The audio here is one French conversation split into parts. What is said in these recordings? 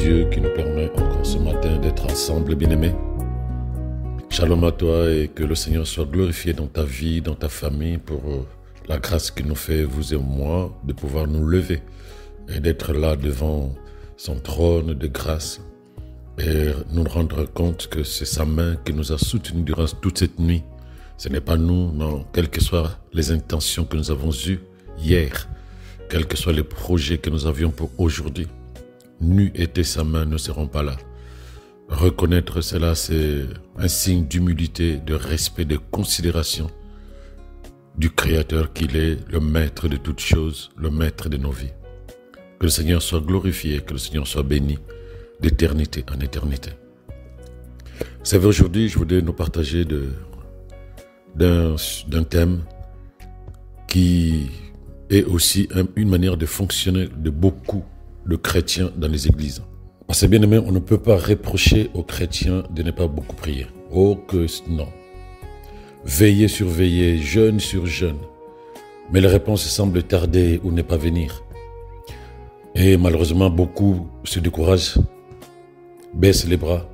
Dieu qui nous permet encore ce matin d'être ensemble, bien-aimés. Shalom à toi et que le Seigneur soit glorifié dans ta vie, dans ta famille, pour la grâce qu'il nous fait, vous et moi, de pouvoir nous lever et d'être là devant son trône de grâce et nous rendre compte que c'est sa main qui nous a soutenus durant toute cette nuit. Ce n'est pas nous, non, quelles que soient les intentions que nous avons eues hier, quels que soient les projets que nous avions pour aujourd'hui, n'eût été sa main, ne seront pas là. Reconnaître cela, c'est un signe d'humilité, de respect, de considération du Créateur qu'il est, le maître de toutes choses, le maître de nos vies. Que le Seigneur soit glorifié, que le Seigneur soit béni d'éternité en éternité. C'est vrai, aujourd'hui, je voudrais nous partager d'un thème qui est aussi une manière de fonctionner de beaucoup de chrétiens dans les églises. Parce que bien aimé, on ne peut pas reprocher aux chrétiens de ne pas beaucoup prier. Oh que non. Veiller sur veiller, jeûne sur jeûne. Mais la réponse semble tarder ou ne pas venir. Et malheureusement, beaucoup se découragent, baissent les bras,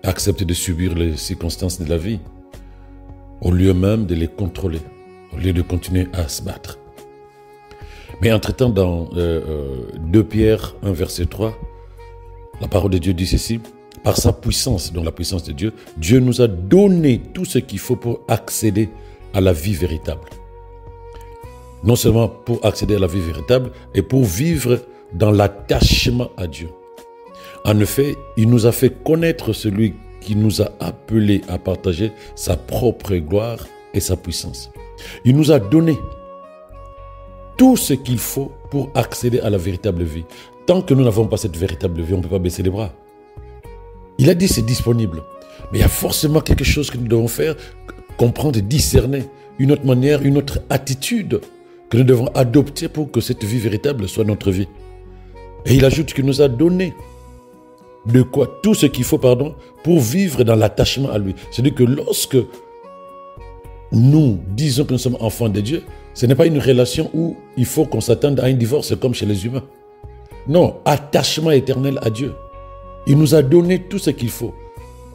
acceptent de subir les circonstances de la vie, au lieu même de les contrôler, au lieu de continuer à se battre. Mais entre-temps, dans 2 Pierre 1, verset 3, la parole de Dieu dit ceci: par sa puissance, donc la puissance de Dieu, Dieu nous a donné tout ce qu'il faut pour accéder à la vie véritable. Non seulement pour accéder à la vie véritable, et pour vivre dans l'attachement à Dieu. En effet, il nous a fait connaître celui qui nous a appelés à partager sa propre gloire et sa puissance. Il nous a donné tout ce qu'il faut pour accéder à la véritable vie. Tant que nous n'avons pas cette véritable vie, on ne peut pas baisser les bras. Il a dit c'est disponible. Mais il y a forcément quelque chose que nous devons faire, comprendre et discerner. Une autre manière, une autre attitude que nous devons adopter pour que cette vie véritable soit notre vie. Et il ajoute qu'il nous a donné de quoi? Tout ce qu'il faut, pour vivre dans l'attachement à lui. C'est-à-dire que lorsque nous disons que nous sommes enfants de Dieu, ce n'est pas une relation où il faut qu'on s'attende à un divorce comme chez les humains. Non, attachement éternel à Dieu. Il nous a donné tout ce qu'il faut.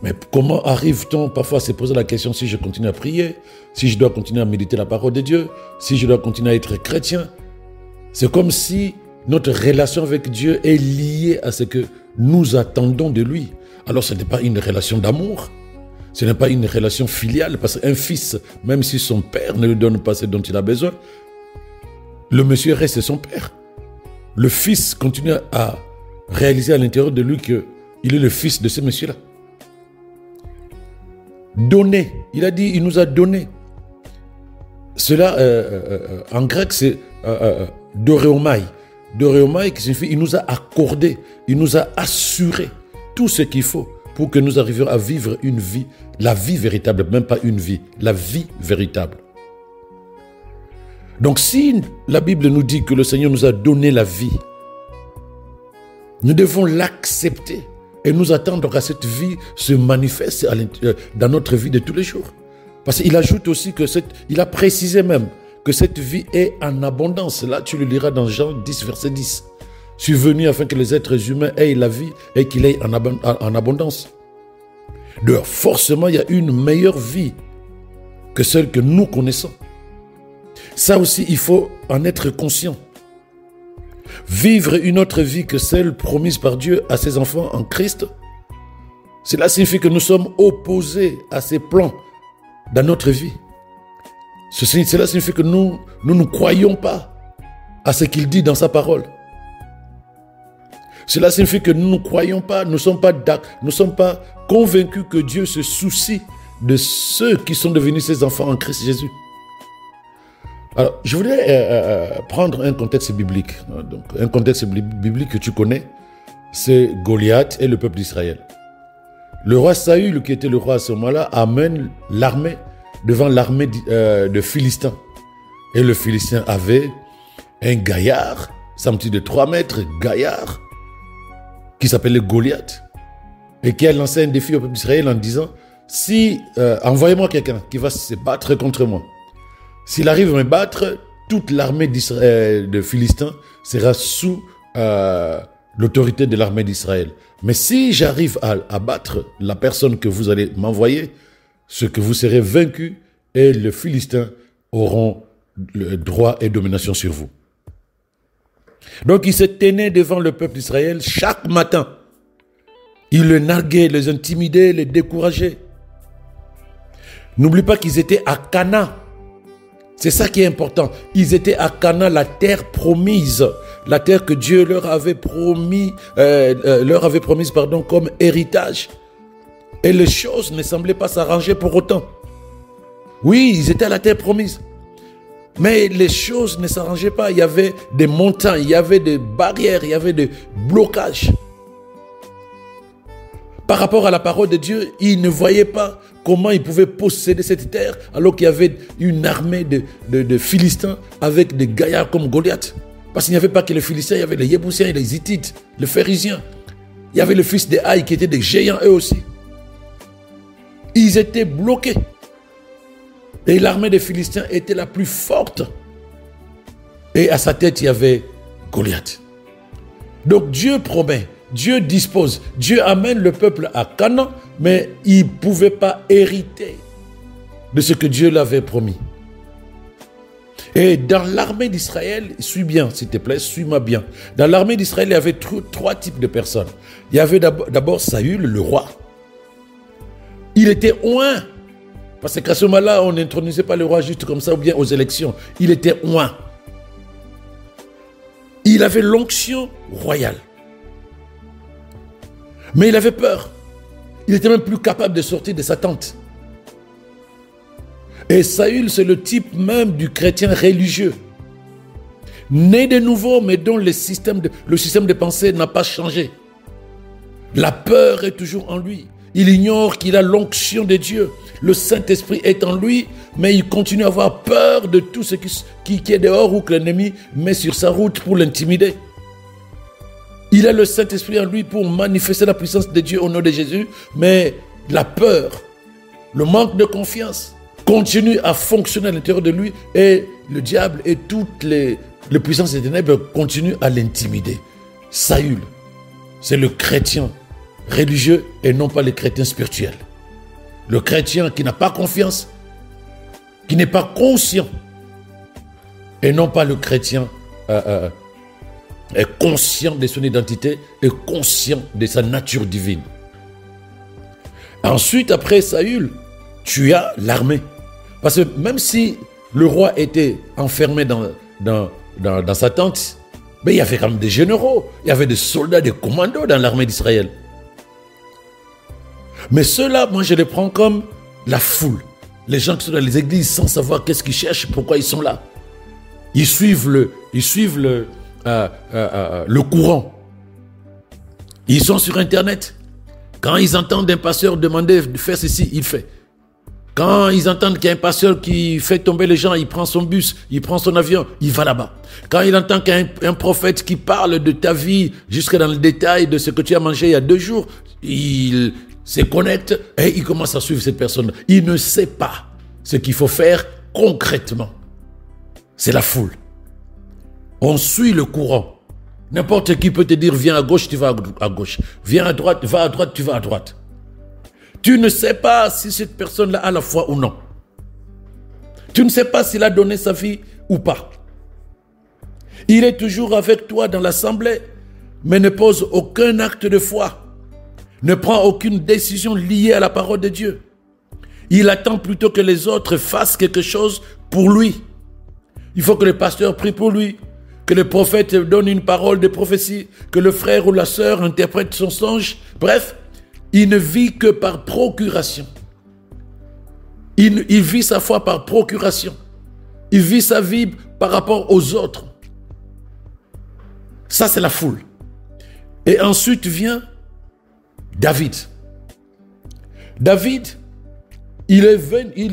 Mais comment arrive-t-on parfois à se poser la question si je continue à prier, si je dois continuer à méditer la parole de Dieu, si je dois continuer à être chrétien? C'est comme si notre relation avec Dieu est liée à ce que nous attendons de lui. Alors ce n'est pas une relation d'amour, ce n'est pas une relation filiale, parce qu'un fils, même si son père ne lui donne pas ce dont il a besoin, le monsieur reste son père. Le fils continue à réaliser à l'intérieur de lui qu'il est le fils de ce monsieur-là. Donné, il a dit, il nous a donné. Cela, en grec, c'est doreomai. Doreomai qui signifie, il nous a accordé, il nous a assuré tout ce qu'il faut pour que nous arrivions à vivre une vie, la vie véritable, même pas une vie, la vie véritable. Donc si la Bible nous dit que le Seigneur nous a donné la vie, nous devons l'accepter et nous attendre qu'à cette vie se manifeste dans notre vie de tous les jours. Parce qu'il ajoute aussi que il a précisé même que cette vie est en abondance. Là, tu le liras dans Jean 10, verset 10. Je suis venu afin que les êtres humains aient la vie et qu'il ait en abondance. Donc, forcément, il y a une meilleure vie que celle que nous connaissons. Ça aussi, il faut en être conscient. Vivre une autre vie que celle promise par Dieu à ses enfants en Christ, cela signifie que nous sommes opposés à ses plans dans notre vie. Cela signifie que nous ne croyons pas à ce qu'il dit dans sa parole. Cela signifie que nous ne croyons pas, nous ne sommes pas convaincus que Dieu se soucie de ceux qui sont devenus ses enfants en Christ Jésus. Alors, je voudrais prendre un contexte biblique. Donc, un contexte biblique que tu connais, c'est Goliath et le peuple d'Israël. Le roi Saül, qui était le roi à ce moment-là, amène l'armée devant l'armée de Philistins. Et le Philistin avait un gaillard, semble-t-il de 3 mètres, gaillard, qui s'appelait Goliath, et qui a lancé un défi au peuple d'Israël en disant, envoyez-moi quelqu'un qui va se battre contre moi. S'il arrive à me battre, toute l'armée de Philistins sera sous l'autorité de l'armée d'Israël. Mais si j'arrive à abattre la personne que vous allez m'envoyer, ce que vous serez vaincu et les Philistins auront le droit et domination sur vous. Donc il se tenait devant le peuple d'Israël chaque matin. Il les narguait, les intimidait, les décourageait. N'oublie pas qu'ils étaient à Canaan. C'est ça qui est important. Ils étaient à Canaan, la terre promise. La terre que Dieu leur avait promise comme héritage. Et les choses ne semblaient pas s'arranger pour autant. Oui, ils étaient à la terre promise. Mais les choses ne s'arrangeaient pas. Il y avait des montagnes, il y avait des barrières, il y avait des blocages. Par rapport à la parole de Dieu, ils ne voyaient pas comment ils pouvaient posséder cette terre alors qu'il y avait une armée de Philistins avec des gaillards comme Goliath. Parce qu'il n'y avait pas que les Philistins, il y avait les Yébousiens, les Hittites, les Phérysiens. Il y avait le fils des Haï qui étaient des géants eux aussi. Ils étaient bloqués. Et l'armée des Philistins était la plus forte. Et à sa tête, il y avait Goliath. Donc Dieu promet, Dieu dispose, Dieu amène le peuple à Canaan, mais il ne pouvait pas hériter de ce que Dieu l'avait promis. Et dans l'armée d'Israël, suis bien, s'il te plaît, suis-moi bien. Dans l'armée d'Israël, il y avait trois types de personnes. Il y avait d'abord Saül, le roi. Il était oint. Parce qu'à ce moment-là, on n'intronisait pas le roi juste comme ça ou bien aux élections. Il était oint. Il avait l'onction royale. Mais il avait peur. Il était même plus capable de sortir de sa tente. Et Saül, c'est le type même du chrétien religieux. Né de nouveau, mais dont le système de pensée n'a pas changé. La peur est toujours en lui. Il ignore qu'il a l'onction de Dieu. Le Saint-Esprit est en lui, mais il continue à avoir peur de tout ce qui est dehors ou que l'ennemi met sur sa route pour l'intimider. Il a le Saint-Esprit en lui pour manifester la puissance de Dieu au nom de Jésus, mais la peur, le manque de confiance continue à fonctionner à l'intérieur de lui et le diable et toutes les puissances des ténèbres continuent à l'intimider. Saül, c'est le chrétien religieux et non pas le chrétien spirituel. Le chrétien qui n'a pas confiance, qui n'est pas conscient, et non pas le chrétien est conscient de son identité et conscient de sa nature divine. Ensuite, après Saül, tu as l'armée. Parce que même si le roi était enfermé dans sa tente, mais il y avait quand même des généraux, il y avait des soldats, des commandos dans l'armée d'Israël. Mais ceux-là, moi je les prends comme la foule. Les gens qui sont dans les églises sans savoir qu'est-ce qu'ils cherchent, pourquoi ils sont là. Ils suivent le courant. Ils sont sur Internet. Quand ils entendent un pasteur demander de faire ceci, il fait. Quand ils entendent qu'il y a un pasteur qui fait tomber les gens, il prend son bus, il prend son avion, il va là-bas. Quand il entend qu'il y a un prophète qui parle de ta vie jusqu'à dans le détail de ce que tu as mangé il y a 2 jours, il se connecte et il commence à suivre cette personne. Il ne sait pas ce qu'il faut faire concrètement. C'est la foule. On suit le courant. N'importe qui peut te dire, viens à gauche, tu vas à gauche. Viens à droite, va à droite, tu vas à droite. Tu ne sais pas si cette personne-là a la foi ou non. Tu ne sais pas s'il a donné sa vie ou pas. Il est toujours avec toi dans l'assemblée, mais ne pose aucun acte de foi. Ne prend aucune décision liée à la parole de Dieu. Il attend plutôt que les autres fassent quelque chose pour lui. Il faut que le pasteur prie pour lui, que le prophète donne une parole de prophétie, que le frère ou la sœur interprète son songe. Bref, il ne vit que par procuration. Il vit sa foi par procuration. Il vit sa vie par rapport aux autres. Ça, c'est la foule. Et ensuite vient David. David, il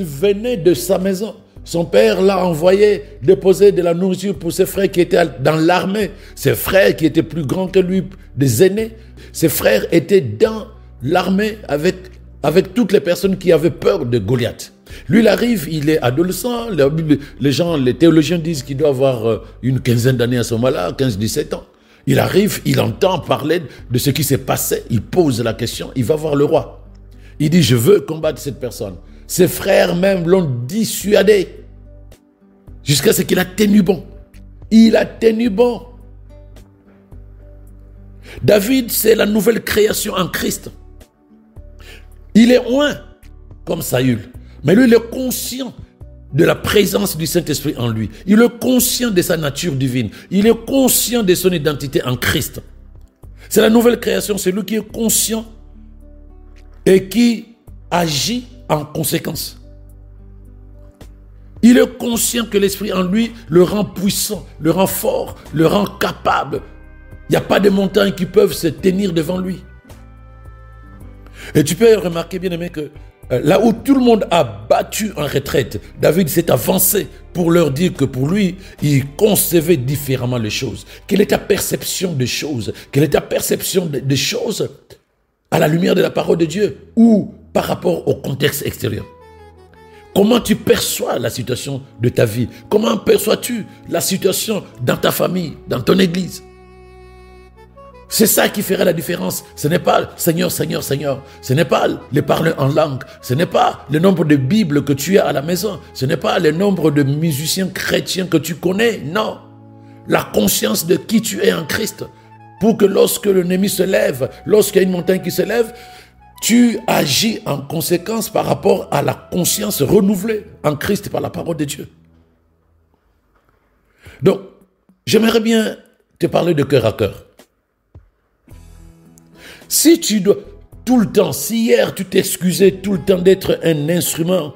venait de sa maison. Son père l'a envoyé déposer de la nourriture pour ses frères qui étaient dans l'armée. Ses frères qui étaient plus grands que lui, des aînés. Ses frères étaient dans l'armée avec toutes les personnes qui avaient peur de Goliath. Lui, il arrive, il est adolescent. Les théologiens disent qu'il doit avoir une quinzaine d'années à ce moment-là, 15-17 ans. Il arrive, il entend parler de ce qui s'est passé, il pose la question, il va voir le roi. Il dit, je veux combattre cette personne. Ses frères même l'ont dissuadé jusqu'à ce qu'il a tenu bon. Il a tenu bon. David, c'est la nouvelle création en Christ. Il est loin comme Saül, mais lui, il est conscient de la présence du Saint-Esprit en lui. Il est conscient de sa nature divine. Il est conscient de son identité en Christ. C'est la nouvelle création, c'est lui qui est conscient et qui agit en conséquence. Il est conscient que l'Esprit en lui le rend puissant, le rend fort, le rend capable. Il n'y a pas de montagnes qui peuvent se tenir devant lui. Et tu peux remarquer, bien aimé, que là où tout le monde a battu en retraite, David s'est avancé pour leur dire que pour lui, il concevait différemment les choses. Quelle est ta perception des choses? Quelle est ta perception des choses à la lumière de la parole de Dieu ou par rapport au contexte extérieur? Comment tu perçois la situation de ta vie? Comment perçois-tu la situation dans ta famille, dans ton église? C'est ça qui fera la différence. Ce n'est pas Seigneur, Seigneur, Seigneur. Ce n'est pas les parler en langue. Ce n'est pas le nombre de Bibles que tu as à la maison. Ce n'est pas le nombre de musiciens chrétiens que tu connais. Non. La conscience de qui tu es en Christ. Pour que lorsque l'ennemi se lève, lorsqu'il y a une montagne qui se lève, tu agis en conséquence par rapport à la conscience renouvelée en Christ par la parole de Dieu. Donc, j'aimerais bien te parler de cœur à cœur. Si tu dois tout le temps, si hier tu t'excusais tout le temps d'être un instrument,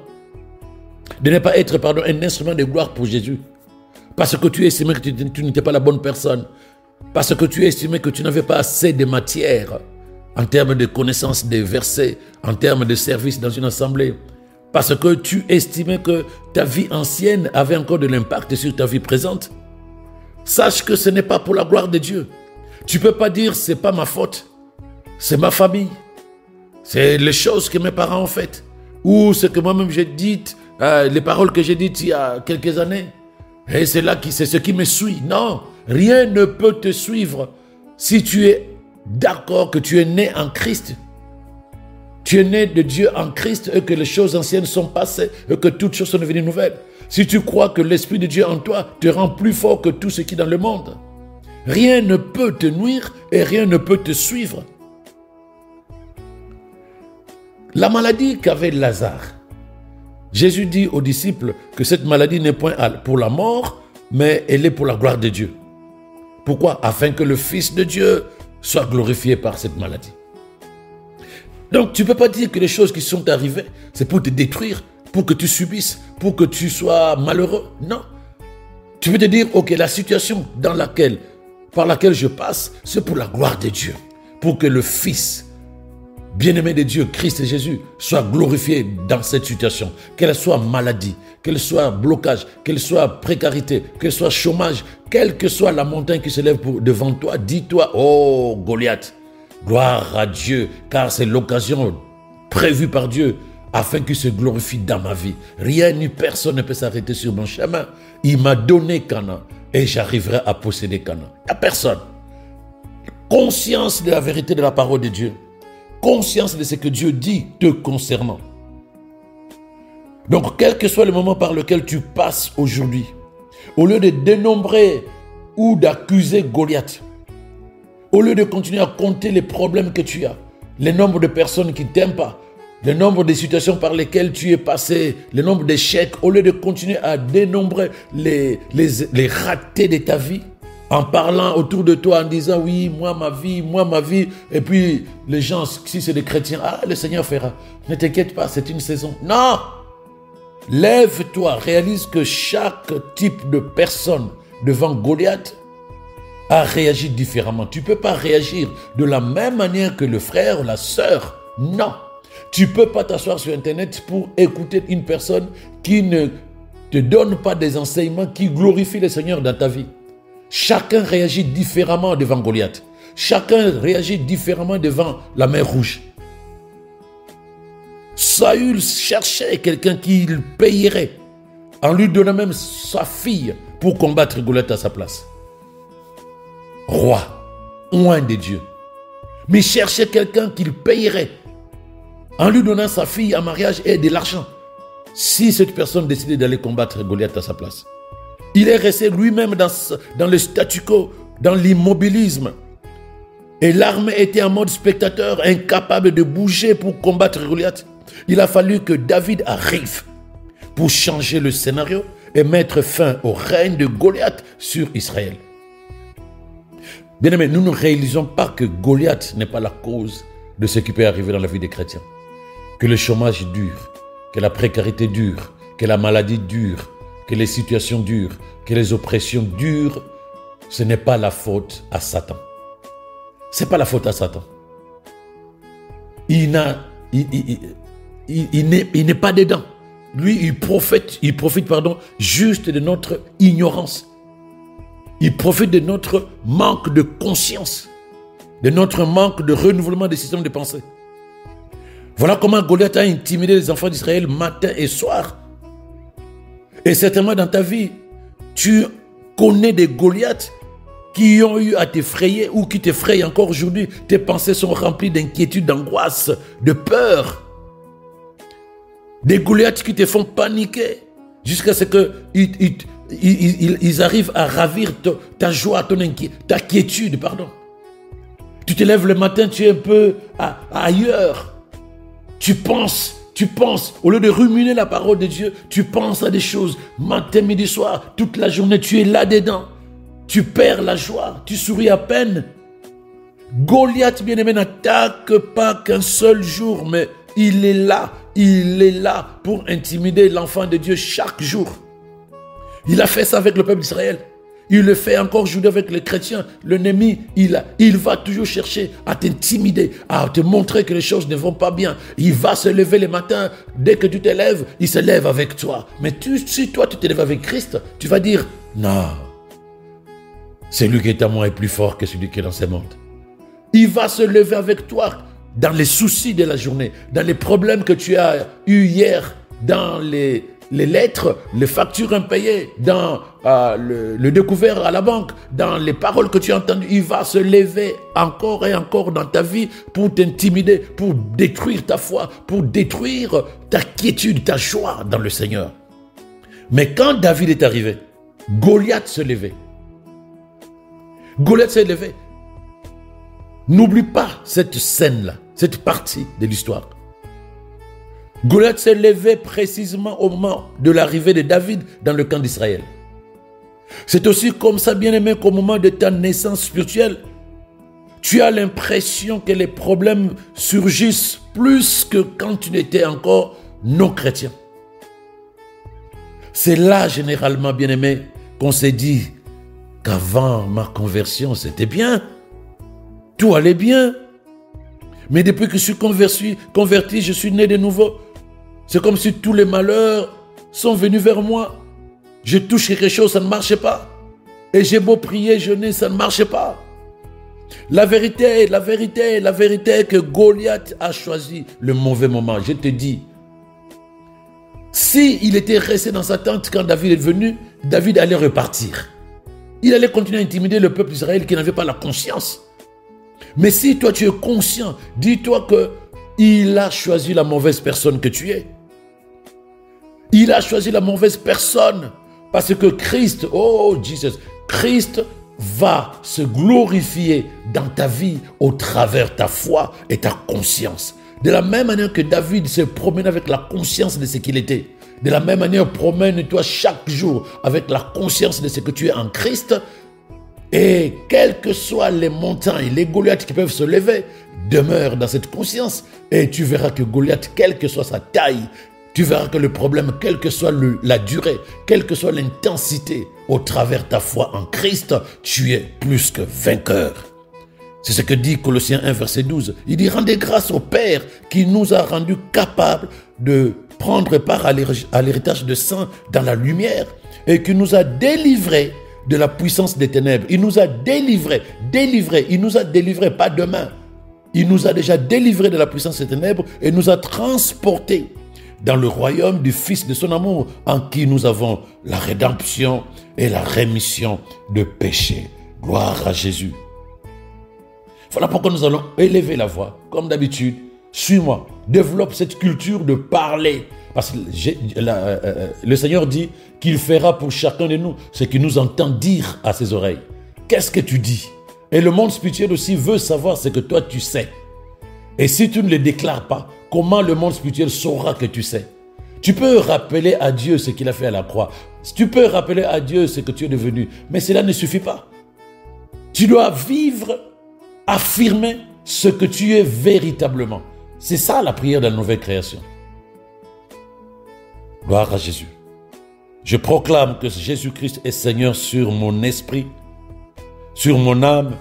de ne pas être, un instrument de gloire pour Jésus, parce que tu estimais que tu n'étais pas la bonne personne, parce que tu estimais que tu n'avais pas assez de matière en termes de connaissance des versets, en termes de service dans une assemblée, parce que tu estimais que ta vie ancienne avait encore de l'impact sur ta vie présente, sache que ce n'est pas pour la gloire de Dieu. Tu ne peux pas dire, ce n'est pas ma faute. C'est ma famille. C'est les choses que mes parents ont faites. Ou ce que moi-même j'ai dit, les paroles que j'ai dites il y a quelques années. Et c'est ce qui me suit. Non, rien ne peut te suivre si tu es d'accord que tu es né en Christ. Tu es né de Dieu en Christ et que les choses anciennes sont passées et que toutes choses sont devenues nouvelles. Si tu crois que l'Esprit de Dieu en toi te rend plus fort que tout ce qui est dans le monde, rien ne peut te nuire et rien ne peut te suivre. La maladie qu'avait Lazare, Jésus dit aux disciples que cette maladie n'est point pour la mort, mais elle est pour la gloire de Dieu. Pourquoi? Afin que le Fils de Dieu soit glorifié par cette maladie. Donc tu ne peux pas dire que les choses qui sont arrivées, c'est pour te détruire, pour que tu subisses, pour que tu sois malheureux. Non. Tu peux te dire, ok, la situation par laquelle je passe, c'est pour la gloire de Dieu, pour que le Fils bien-aimé de Dieu, Christ Jésus, soit glorifié dans cette situation. Qu'elle soit maladie, qu'elle soit blocage, qu'elle soit précarité, qu'elle soit chômage, quelle que soit la montagne qui se lève devant toi, dis-toi, oh Goliath, gloire à Dieu, car c'est l'occasion prévue par Dieu afin qu'il se glorifie dans ma vie. Rien ni personne ne peut s'arrêter sur mon chemin. Il m'a donné Canaan et j'arriverai à posséder Canaan. Il n'y a personne. Conscience de la vérité de la parole de Dieu. Conscience de ce que Dieu dit te concernant. Donc, quel que soit le moment par lequel tu passes aujourd'hui, au lieu de dénombrer ou d'accuser Goliath, au lieu de continuer à compter les problèmes que tu as, le nombre de personnes qui ne t'aiment pas, le nombre de situations par lesquelles tu es passé, le nombre d'échecs, au lieu de continuer à dénombrer les ratés de ta vie, en parlant autour de toi, en disant, oui, moi, ma vie, et puis les gens, si c'est des chrétiens, le Seigneur fera. Ne t'inquiète pas, c'est une saison. Non! Lève-toi, réalise que chaque type de personne devant Goliath a réagi différemment. Tu ne peux pas réagir de la même manière que le frère ou la sœur. Non! Tu ne peux pas t'asseoir sur Internet pour écouter une personne qui ne te donne pas des enseignements qui glorifient le Seigneur dans ta vie. Chacun réagit différemment devant Goliath. Chacun réagit différemment devant la mer Rouge. Saül cherchait quelqu'un qui le payerait en lui donnant même sa fille pour combattre Goliath à sa place. Roi. oint de Dieu. Mais il cherchait quelqu'un qu'il payerait en lui donnant sa fille en mariage et de l'argent. Si cette personne décidait d'aller combattre Goliath à sa place. Il est resté lui-même dans le statu quo, dans l'immobilisme. Et l'armée était en mode spectateur, incapable de bouger pour combattre Goliath. Il a fallu que David arrive pour changer le scénario et mettre fin au règne de Goliath sur Israël. Bien-aimés, nous ne réalisons pas que Goliath n'est pas la cause de ce qui peut arriver dans la vie des chrétiens. Que le chômage dure, que la précarité dure, que la maladie dure, que les situations durent, que les oppressions durent, ce n'est pas la faute à Satan. Ce n'est pas la faute à Satan. Il n'est pas dedans. Lui, il profite juste de notre ignorance. Il profite de notre manque de conscience, de notre manque de renouvellement des systèmes de pensée. Voilà comment Goliath a intimidé les enfants d'Israël matin et soir. Et certainement dans ta vie, tu connais des Goliaths qui ont eu à t'effrayer ou qui t'effrayent encore aujourd'hui. Tes pensées sont remplies d'inquiétude, d'angoisse, de peur. Des Goliaths qui te font paniquer jusqu'à ce qu'ils arrivent à ravir ta joie, ta quiétude, pardon. Tu te lèves le matin, tu es un peu ailleurs. Tu penses, au lieu de ruminer la parole de Dieu, tu penses à des choses. Matin, midi, soir, toute la journée, tu es là-dedans. Tu perds la joie, tu souris à peine. Goliath, bien-aimé, n'attaque pas qu'un seul jour, mais il est là pour intimider l'enfant de Dieu chaque jour. Il a fait ça avec le peuple d'Israël. Il le fait encore aujourd'hui avec les chrétiens. L'ennemi, il va toujours chercher à t'intimider, à te montrer que les choses ne vont pas bien. Il va se lever le matin. Dès que tu te lèves, il se lève avec toi. Mais si toi, tu te lèves avec Christ, tu vas dire, non, celui qui est à moi est plus fort que celui qui est dans ce monde. Il va se lever avec toi dans les soucis de la journée, dans les problèmes que tu as eus hier, dans les lettres, les factures impayées, dans le découvert à la banque, dans les paroles que tu as entendues. Il va se lever encore et encore dans ta vie pour t'intimider, pour détruire ta foi, pour détruire ta quiétude, ta joie dans le Seigneur. Mais quand David est arrivé, Goliath se levait. Goliath s'est levé. N'oublie pas cette scène-là, cette partie de l'histoire. Goliath s'est levé précisément au moment de l'arrivée de David dans le camp d'Israël. C'est aussi comme ça, bien-aimé, qu'au moment de ta naissance spirituelle, tu as l'impression que les problèmes surgissent plus que quand tu n'étais encore non chrétien. C'est là, généralement, bien-aimé, qu'on s'est dit qu'avant ma conversion, c'était bien. Tout allait bien. Mais depuis que je suis converti, je suis né de nouveau. C'est comme si tous les malheurs sont venus vers moi. Je touche quelque chose, ça ne marchait pas. Et j'ai beau prier, jeûner, ça ne marchait pas. La vérité est que Goliath a choisi le mauvais moment. Je te dis, s'il était resté dans sa tente quand David est venu, David allait repartir. Il allait continuer à intimider le peuple d'Israël qui n'avait pas la conscience. Mais si toi tu es conscient, dis-toi qu'il a choisi la mauvaise personne que tu es. Il a choisi la mauvaise personne parce que Christ, oh Jesus, Christ va se glorifier dans ta vie au travers ta foi et ta conscience. De la même manière que David se promène avec la conscience de ce qu'il était, de la même manière promène-toi chaque jour avec la conscience de ce que tu es en Christ. Et quelles que soient les montagnes, les Goliaths qui peuvent se lever, demeure dans cette conscience. Et tu verras que Goliath, quelle que soit sa taille, tu verras que le problème, quelle que soit la durée, quelle que soit l'intensité, au travers ta foi en Christ, tu es plus que vainqueur. C'est ce que dit Colossiens 1, verset 12. Il dit, rendez grâce au Père qui nous a rendus capables de prendre part à l'héritage de saints dans la lumière et qui nous a délivrés de la puissance des ténèbres. Il nous a délivrés, il nous a délivrés, pas demain. Il nous a déjà délivrés de la puissance des ténèbres et nous a transportés dans le royaume du Fils de son amour, en qui nous avons la rédemption et la rémission de péchés. Gloire à Jésus. Voilà pourquoi nous allons élever la voix, comme d'habitude. Suis-moi, développe cette culture de parler. Parce que le Seigneur dit qu'il fera pour chacun de nous ce qu'il nous entend dire à ses oreilles. Qu'est-ce que tu dis? Et le monde spirituel aussi veut savoir ce que toi tu sais. Et si tu ne le déclares pas, comment le monde spirituel saura que tu sais? Tu peux rappeler à Dieu ce qu'il a fait à la croix. Tu peux rappeler à Dieu ce que tu es devenu. Mais cela ne suffit pas. Tu dois vivre, affirmer ce que tu es véritablement. C'est ça la prière de la nouvelle création. Gloire à Jésus. Je proclame que Jésus-Christ est Seigneur sur mon esprit, sur mon âme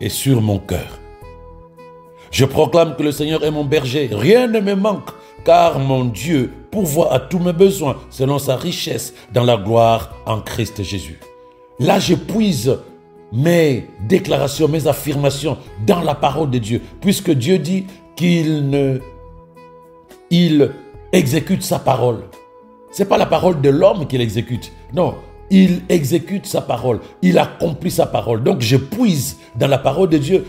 et sur mon cœur. Je proclame que le Seigneur est mon berger. Rien ne me manque, car mon Dieu pourvoit à tous mes besoins selon sa richesse dans la gloire en Christ Jésus. Là, je puise mes déclarations, mes affirmations dans la parole de Dieu, puisque Dieu dit qu'il exécute sa parole. Ce n'est pas la parole de l'homme qu'il exécute. Non, il exécute sa parole. Il accomplit sa parole. Donc je puise dans la parole de Dieu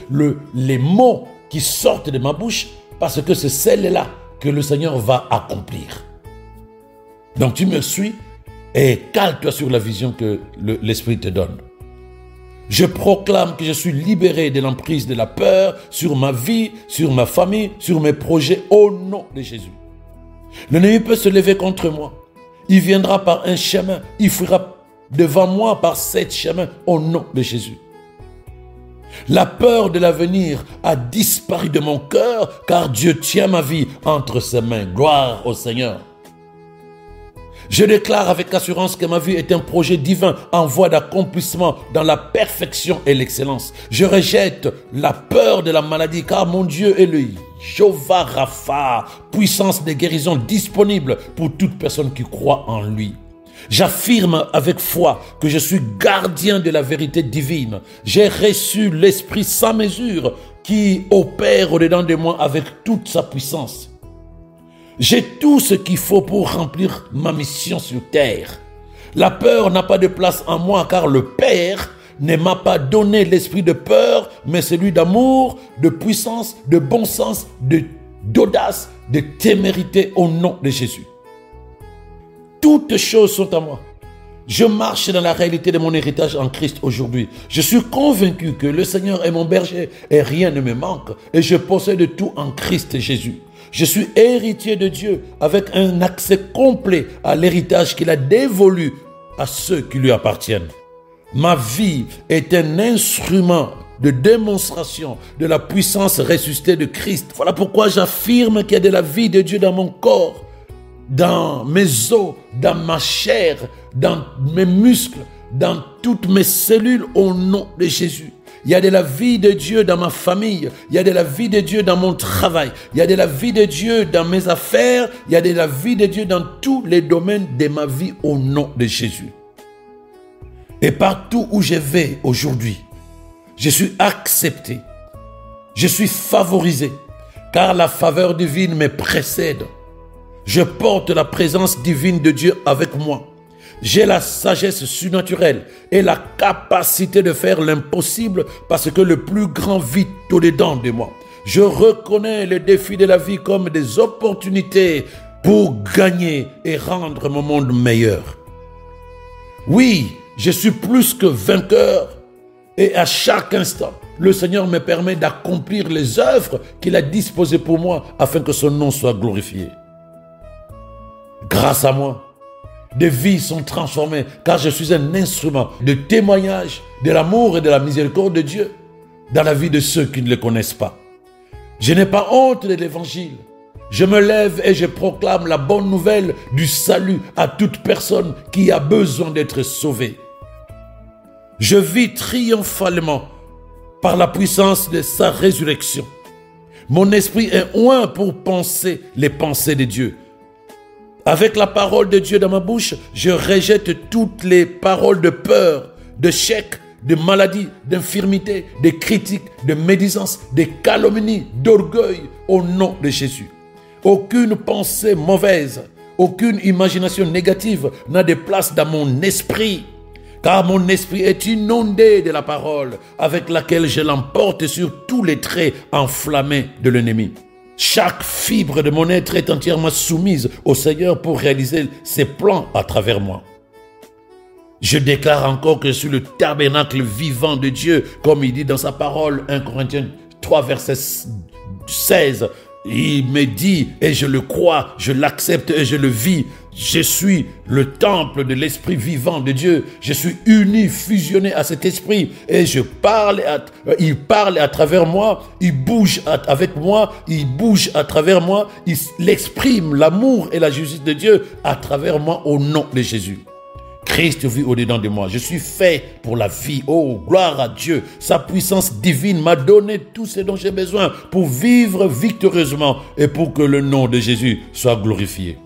les mots qui sortent de ma bouche, parce que c'est celle-là que le Seigneur va accomplir. Donc tu me suis et cale-toi sur la vision que l'Esprit te donne. Je proclame que je suis libéré de l'emprise de la peur sur ma vie, sur ma famille, sur mes projets, au nom de Jésus. L'ennemi peut se lever contre moi. Il viendra par un chemin, il fuira devant moi par 7 chemins, au nom de Jésus. La peur de l'avenir a disparu de mon cœur, car Dieu tient ma vie entre ses mains. Gloire au Seigneur. Je déclare avec assurance que ma vie est un projet divin en voie d'accomplissement dans la perfection et l'excellence. Je rejette la peur de la maladie, car mon Dieu est le Jéhovah Rapha, puissance de guérison disponible pour toute personne qui croit en lui. J'affirme avec foi que je suis gardien de la vérité divine. J'ai reçu l'Esprit sans mesure qui opère au-dedans de moi avec toute sa puissance. J'ai tout ce qu'il faut pour remplir ma mission sur terre. La peur n'a pas de place en moi, car le Père ne m'a pas donné l'esprit de peur, mais celui d'amour, de puissance, de bon sens, d'audace, de témérité au nom de Jésus. Toutes choses sont à moi. Je marche dans la réalité de mon héritage en Christ aujourd'hui. Je suis convaincu que le Seigneur est mon berger et rien ne me manque, et je possède tout en Christ Jésus. Je suis héritier de Dieu avec un accès complet à l'héritage qu'il a dévolu à ceux qui lui appartiennent. Ma vie est un instrument de démonstration de la puissance ressuscitée de Christ. Voilà pourquoi j'affirme qu'il y a de la vie de Dieu dans mon corps, dans mes os, dans ma chair, dans mes muscles, dans toutes mes cellules au nom de Jésus. Il y a de la vie de Dieu dans ma famille, il y a de la vie de Dieu dans mon travail, il y a de la vie de Dieu dans mes affaires, il y a de la vie de Dieu dans tous les domaines de ma vie au nom de Jésus. Et partout où je vais aujourd'hui, je suis accepté, je suis favorisé, car la faveur divine me précède. Je porte la présence divine de Dieu avec moi. J'ai la sagesse surnaturelle et la capacité de faire l'impossible parce que le plus grand vit au-dedans de moi. Je reconnais les défis de la vie comme des opportunités pour gagner et rendre mon monde meilleur. Oui, je suis plus que vainqueur et à chaque instant, le Seigneur me permet d'accomplir les œuvres qu'il a disposées pour moi afin que son nom soit glorifié. Grâce à moi, des vies sont transformées car je suis un instrument de témoignage de l'amour et de la miséricorde de Dieu dans la vie de ceux qui ne le connaissent pas. Je n'ai pas honte de l'évangile. Je me lève et je proclame la bonne nouvelle du salut à toute personne qui a besoin d'être sauvée. Je vis triomphalement par la puissance de sa résurrection. Mon esprit est oint pour penser les pensées de Dieu. Avec la parole de Dieu dans ma bouche, je rejette toutes les paroles de peur, de chèque, de maladie, d'infirmité, de critiques, de médisance, de calomnie, d'orgueil au nom de Jésus. Aucune pensée mauvaise, aucune imagination négative n'a de place dans mon esprit. car mon esprit est inondé de la parole avec laquelle je l'emporte sur tous les traits enflammés de l'ennemi. Chaque fibre de mon être est entièrement soumise au Seigneur pour réaliser ses plans à travers moi. Je déclare encore que je suis le tabernacle vivant de Dieu, comme il dit dans sa parole, 1 Corinthiens 3, verset 16. Il me dit, et je le crois, je l'accepte et je le vis. Je suis le temple de l'esprit vivant de Dieu. Je suis uni, fusionné à cet esprit. Et il parle à travers moi, il bouge avec moi, il bouge à travers moi, il exprime l'amour et la justice de Dieu à travers moi au nom de Jésus. Christ vit au-dedans de moi. Je suis fait pour la vie. Oh, gloire à Dieu. Sa puissance divine m'a donné tout ce dont j'ai besoin pour vivre victorieusement et pour que le nom de Jésus soit glorifié.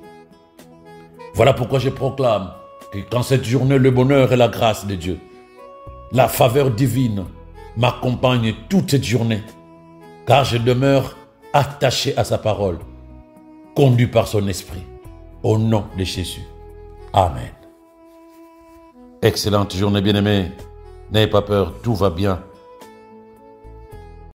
Voilà pourquoi je proclame que dans cette journée, le bonheur et la grâce de Dieu, la faveur divine m'accompagne toute cette journée, car je demeure attaché à sa parole, conduit par son esprit. Au nom de Jésus. Amen. Excellente journée, bien-aimés. N'ayez pas peur, tout va bien.